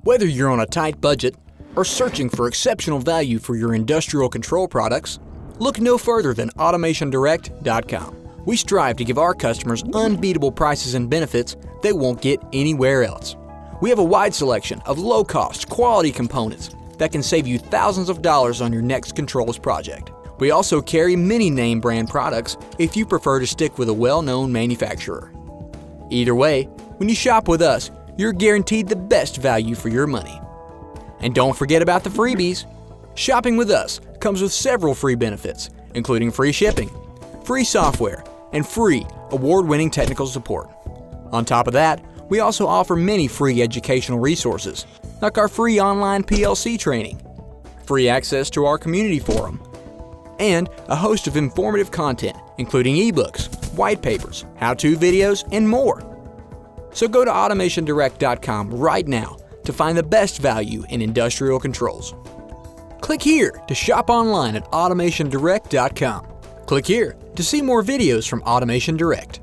Whether you're on a tight budget or searching for exceptional value for your industrial control products, look no further than AutomationDirect.com. We strive to give our customers unbeatable prices and benefits they won't get anywhere else. We have a wide selection of low-cost, quality components that can save you thousands of dollars on your next controls project. We also carry many name brand products if you prefer to stick with a well-known manufacturer. Either way, when you shop with us, you're guaranteed the best value for your money. And don't forget about the freebies. Shopping with us comes with several free benefits, including free shipping, free software, and free award-winning technical support. On top of that, we also offer many free educational resources, like our free online PLC training, free access to our community forum, and a host of informative content, including ebooks, white papers, how-to videos, and more. So go to AutomationDirect.com right now to find the best value in industrial controls. Click here to shop online at AutomationDirect.com. Click here to see more videos from Automation Direct.